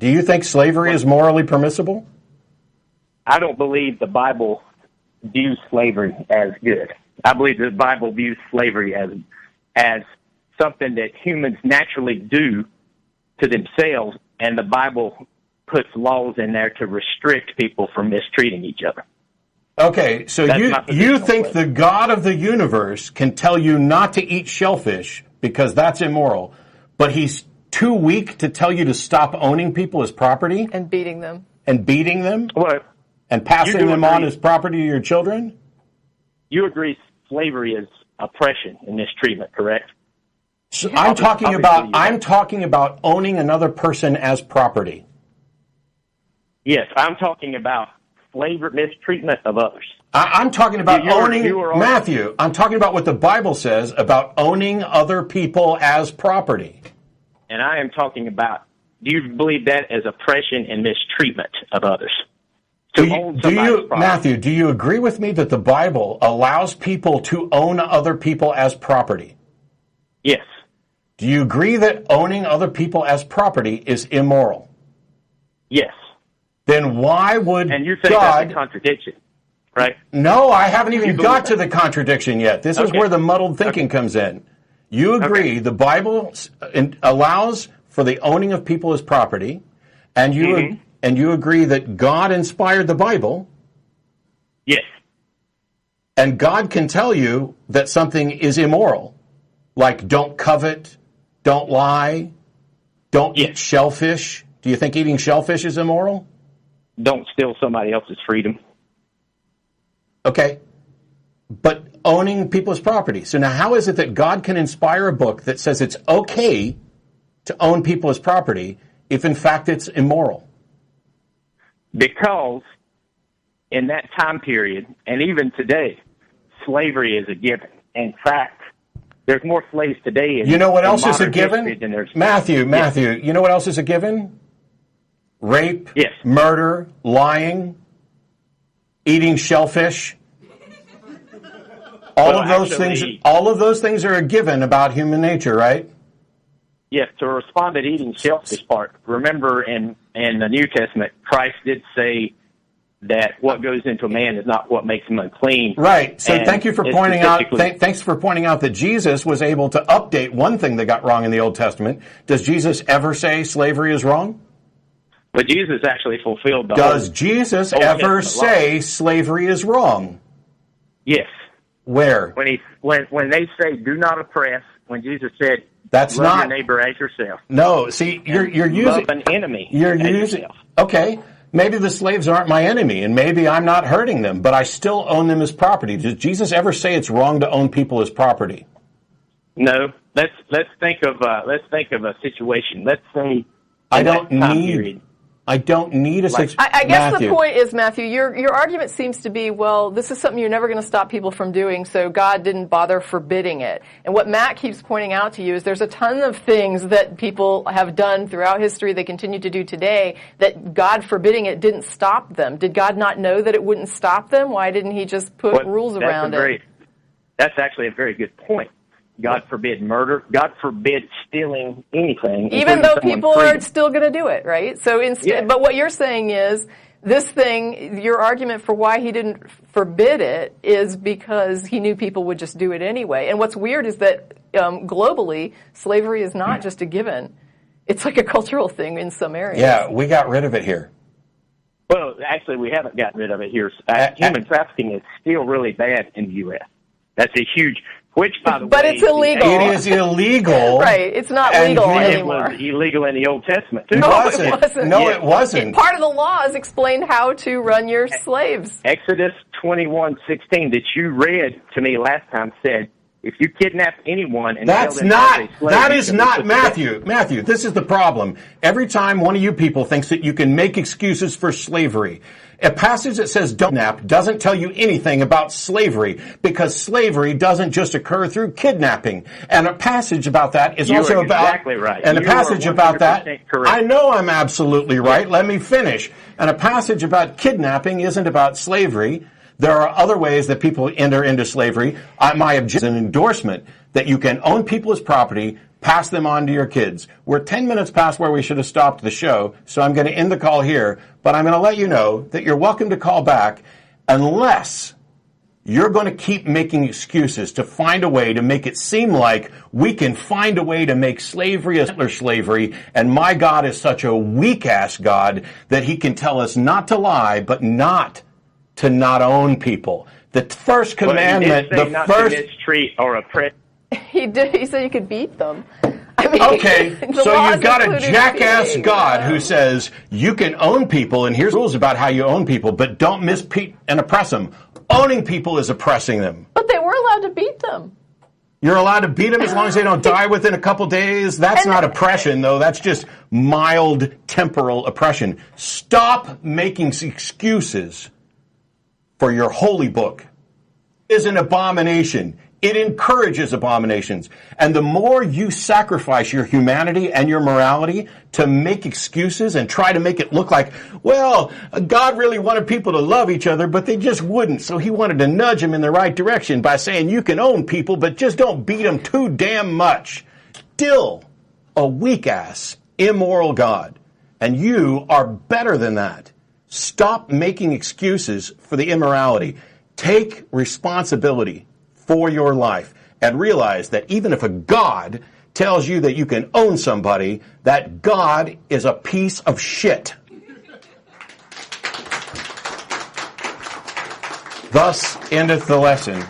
Do you think slavery is morally permissible? I don't believe the Bible views slavery as good. I believe the Bible views slavery as something that humans naturally do to themselves, and the Bible puts laws in there to restrict people from mistreating each other. Okay, so you think the God of the universe can tell you not to eat shellfish because that's immoral, but he's too weak to tell you to stop owning people as property? And beating them. And beating them? Well, and passing them on as property to your children? You agree slavery is oppression and mistreatment, correct? So I'm talking about owning another person as property. Yes, I'm talking about mistreatment of others. I'm talking about Matthew, I'm talking about what the Bible says about owning other people as property. And I am talking about, do you believe that as oppression and mistreatment of others? Matthew, do you agree with me that the Bible allows people to own other people as property? Yes. Do you agree that owning other people as property is immoral? Yes. Then why would God... And you say that's a contradiction, right? No, I haven't even got to the contradiction yet. This is where the muddled thinking comes in. You agree the Bible allows for the owning of people as property, and you agree that God inspired the Bible. Yes. And God can tell you that something is immoral, like don't covet, don't lie, don't eat shellfish. Do you think eating shellfish is immoral? Don't steal somebody else's freedom. Okay. But owning people's property. So now how is it that God can inspire a book that says it's okay to own people as property if in fact it's immoral? Because in that time period, and even today, slavery is a given. In fact, there's more slaves today. You know what else is a given? Matthew, you know what else is a given? Rape, murder, lying, eating shellfish. All of those things are a given about human nature, right? Yes, to respond to eating shellfish part, remember in the New Testament, Christ did say that what goes into a man is not what makes him unclean. Right. So thank you for pointing out. Thanks for pointing out that Jesus was able to update one thing that got wrong in the Old Testament. Does Jesus ever say slavery is wrong? But Jesus actually fulfilled the Does Jesus ever say slavery is wrong? Yes. Where? When they say do not oppress, when Jesus said that's love not your neighbor as yourself. No, see, you're using love an enemy. You're using yourself. Okay. Maybe the slaves aren't my enemy, and maybe I'm not hurting them, but I still own them as property. Does Jesus ever say it's wrong to own people as property? No. Let's think of a situation. Let's say I don't need a situation. I guess the point is, Matthew, your argument seems to be, well, this is something you're never going to stop people from doing, so God didn't bother forbidding it. And what Matt keeps pointing out to you is there's a ton of things that people have done throughout history, they continue to do today, that God forbidding it didn't stop them. Did God not know that it wouldn't stop them? Why didn't he just put rules around it? That's actually a very good point. God forbid murder. God forbid stealing anything. Even though people are still going to do it, right? So instead, but what you're saying is this thing, your argument for why he didn't forbid it is because he knew people would just do it anyway. And what's weird is that globally, slavery is not just a given. It's like a cultural thing in some areas. Yeah, we got rid of it here. Well, actually, we haven't gotten rid of it here. Human trafficking is still really bad in the U.S. That's a huge... Which, by the way... But it's illegal. It is illegal. Right. It's not legal anymore. It was illegal in the Old Testament, too. No, it wasn't. No, it wasn't. Part of the laws explained how to run your slaves. Exodus 21:16 that you read to me last time said, if you kidnap anyone and that is not Matthew. Matthew, this is the problem. Every time one of you people thinks that you can make excuses for slavery, a passage that says don't kidnap doesn't tell you anything about slavery, because slavery doesn't just occur through kidnapping. And a passage about that is also about... exactly right. And a passage about that... Correct. I know I'm absolutely right. Let me finish. And a passage about kidnapping isn't about slavery. There are other ways that people enter into slavery. My objection is an endorsement that you can own people as property pass them on to your kids. We're 10 minutes past where we should have stopped the show, so I'm going to end the call here, but I'm going to let you know that you're welcome to call back unless you're going to keep making excuses to find a way to make it seem like we can find a way to make slavery a Hitler slavery, and my God is such a weak-ass God that he can tell us not to lie, but not to not own people. The first commandment, well, he did say not to mistreat or oppress. He did. He said you could beat them. I mean, okay, so you've got a jackass God who says you can own people, and here's rules about how you own people, but don't mistreat and oppress them. Owning people is oppressing them. But they were allowed to beat them. You're allowed to beat them as long as they don't die within a couple days. That's not oppression, though. That's just mild temporal oppression. Stop making excuses for your holy book. It is an abomination. It encourages abominations. And the more you sacrifice your humanity and your morality to make excuses and try to make it look like, well, God really wanted people to love each other, but they just wouldn't. So he wanted to nudge them in the right direction by saying you can own people, but just don't beat them too damn much. Still a weak-ass, immoral God. And you are better than that. Stop making excuses for the immorality. Take responsibility for your life and realize that even if a God tells you that you can own somebody, that God is a piece of shit. Thus endeth the lesson.